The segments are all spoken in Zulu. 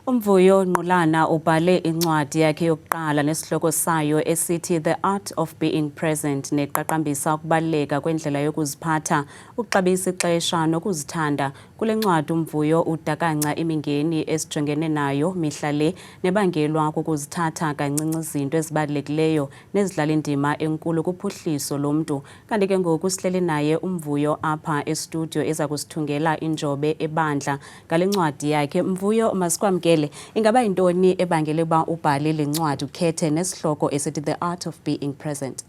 Umvuyo Nqulana ubhale incwadi yakhe yokuqala nesihloko sayo esithi The Art of Being Present neqaqambisa ukubaluleka kwendlela yokuziphatha, ukuxabisa ixesha nokuzithanda. Kule ncwadi umvuyo udakanca imingeni esijongene nayo mihla le nebangelwa kukuzithatha kancinci izinto ezibalulekileyo nezidlala indima enkulu kuphuhliso lomntu. Kanti ke ngoku sihleli naye umvuyo apha estudio eza kusithungela injobe ebandla ngale ncwadi yakhe. Mvuyo, masikwamkele, ingaba yintoni ebangele uba ubhale le ncwadi ukhethe nesihloko esithi The Art of Being Present?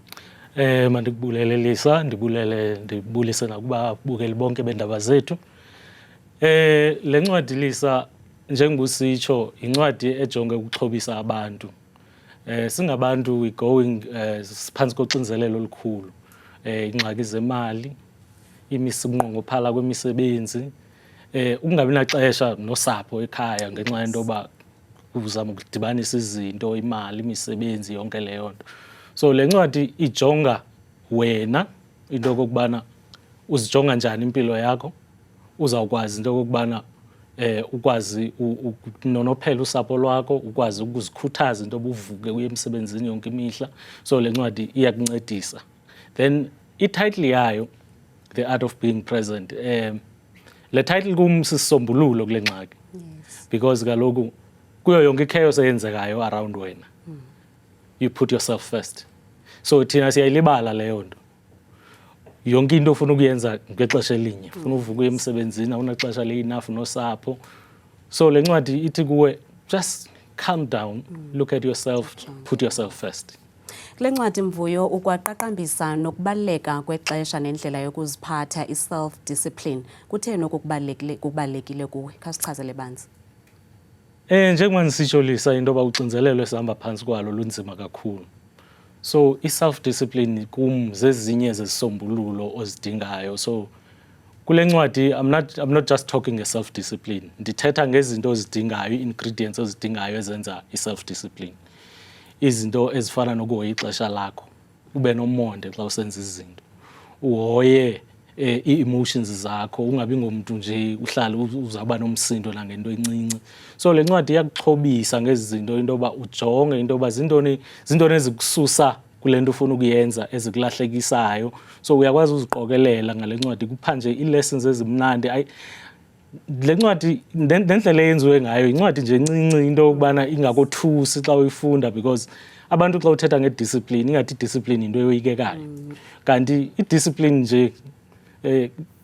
Mandikubulele Lisa, ndibulise nakubabukeli bonke bendaba zethu. Le ncwadi Lisa, njengobusitsho, incwadi ejonge ukuxhobisa abantu. Singabantu we going phansi koxinzelelo olukhulu. Ingxaki zemali, imisibunqongophala kwemisebenzi, ukungabi naxesha nosapho ekhaya ngenxa yento yoba uzama ukudibanisa izinto, imali, imisebenzi, yonke leyo nto. So le ncwadi ijonga wena into okokubana uzijonga njani impilo yakho, uzawukwazi into okokubana ukwazi ukunonophela usapho lwakho, ukwazi ukuzikhuthaza into obuvuke uye emsebenzini yonke imihla. So le ncwadi iyakuncedisa. Then i-title yayo, The Art of Being Present, le title kum sisisombululo kule ngxaki. Because kaloku kuyo yonke i-chaos eyenzekayo around wena, you put yourself first. So thina siyayilibala leyo nto. Yonke into ofuna ukuyenza ngexesha elinye, ufuna uvuka uye emsebenzini, awunaxesha le-enough nosapho. So le ncwadi ithi kuwe, just calm down, look at yourself, put yourself first. Kule ncwadi Mvuyo ukwaqaqambisa nokubaluleka kwexesha nendlela yokuziphatha, i-self discipline. Kutheni okubalulekile kuwe? Khasichazele banzi. Njengoba nisitsho Lisa, into yoba uxinzelelo esihamba phantsi kwalo lunzima kakhulu. So i-self discipline kum zezinye zezisombululo ozidingayo. So kule ncwadi I'm not just talking nge-self discipline. Ndithetha ngezinto ozidingayo, i-ingredients ozidingayo ezenza i-self discipline. Izinto ezifana nokuhoya ixesha lakho, ube nomonde xa usenza izinto, uhoye ii-emotions zakho, ungabi ngomntu nje uhlale uzawuba nomsindo nangento encinci. So le ncwadi iyakuxhobisa ngezi zinto, into yoba ujonge into yoba zintoni ezikususa kule nto ufuna ukuyenza, ezikulahlekisayo. So uyakwazi uziqokelela ngale ncwadi, kupha nje ii-lessons ezimnandi. Le ncwadi nendlela eyenziwe ngayo, incwadi nje encinci into yokubana ingakothusi xa uyifunda, because abantu xa uthetha ngediscipline, ingathi idiscipline yinto eyoyikekayo. Kanti idiscipline nje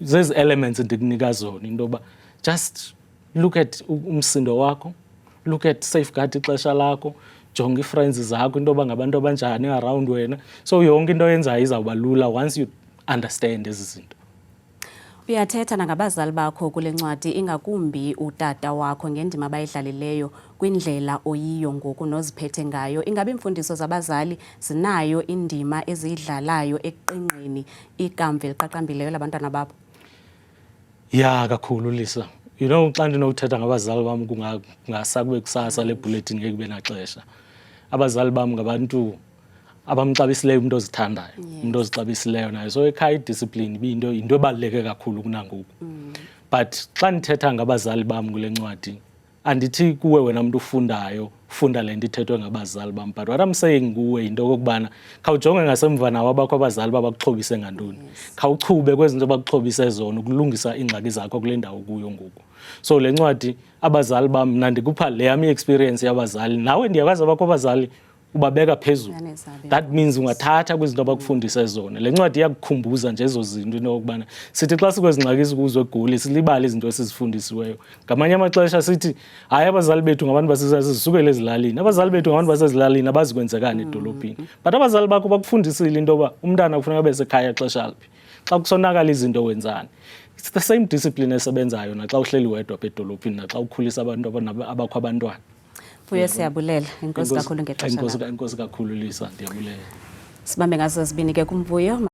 zezi elements ndikunika zona, into yoba just look at umsindo wakho, look at safeguard ixesha lakho, jonga ii-friends zakho, into yoba ngabantu abanjani around wena. So yonke into oyenzayo izawuba lula once you understand ezi zinto. Uyathetha nangabazali bakho kule ncwadi, ingakumbi utata wakho ngendima abayidlalileyo kwindlela oyiyo ngoku noziphethe ngayo. Ingabe imfundiso zabazali zinayo indima eziyidlalayo ekuqingqeni ikamva eliqaqambileyo labantwana babo? Ya, kakhulu Lisa. You know, xa ndinothetha ngabazali bam kungasakube kusasa le bulletin ngeke kube naxesha. Abazali bam ngabantu abamxabisileyo umuntu ozithandayo, umuntu ozixabisileyo nayo. So ekhaya idiscipline into ebaluleke kakhulu kunangoku. But xa ndithetha ngabazali bam kule ncwadi, andithi kuwe wena mntu ufundayo, funda le nto ithethwe ngabazali bam. But what I'm saying kuwe into okokubana khawujonge ngasemva nawo abakho abazali babakuxhobise ngantoni. Khawuchube kwezinto bakuxhobise zona ukulungisa iingxaki zakho kule ndawo kuyo ngoku. So le ncwadi abazali bam, mna ndikupha le yam i-experience yabazali. Nawe ndiyakwazi abakho abazali ubabeka phezulu. That means ungathatha kwizinto abakufundise zona. Le ncwadi iyakukhumbuza nje ezo zinto into yokubana sithi xa sikwezi ngxaki sikuzo eGoli silibale izinto esizifundisiweyo. Ngamanye amaxesha sithi hayi abazali bethu ngabantu basisukele ezilalini. Abazali bethu ngabantu basezilalini abazi kwenzekani edolophini. But abazali bakho bakufundisile into yoba umntana kufuneka abe sekhaya xesha liphi. Xa kusonakala izinto wenzani. It's the same discipline esebenzayo naxa uhleli wedwa apha edolophini, naxa ukhulisa abantu abakho abantwana. Mvuyo, siyabulela. Inkosi kakhulu ngexesha lakho. Inkosi kakhulu Lisa, ndiyabulela. Sibambe ngazo zibini ke kuMvuyo.